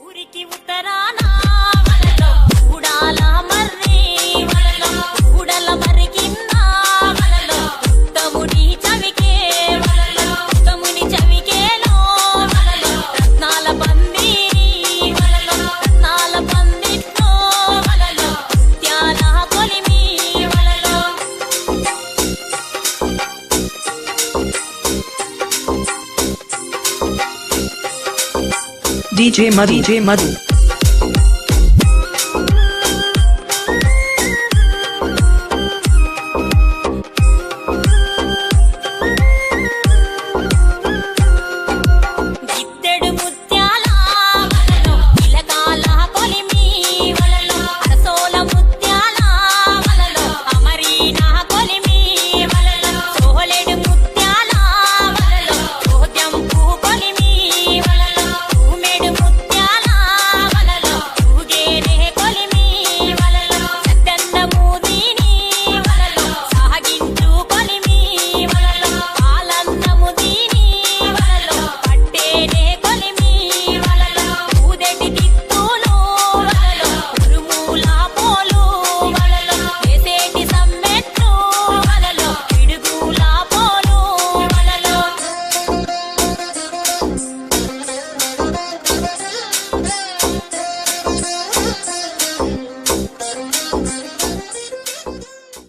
ఊరికి ఉత్తరాన వలలో ఊడాల మర్రి వలలో ఊడల మరిగిన్న వలలో ఉత్తముని చవికే వలలో ఉత్తముని చవికేలో వలలో రత్నాల పందిరి వలలో రత్నాల పందిట్లో వలలో ముత్యాల కొలిమి వలలో DJ Madhu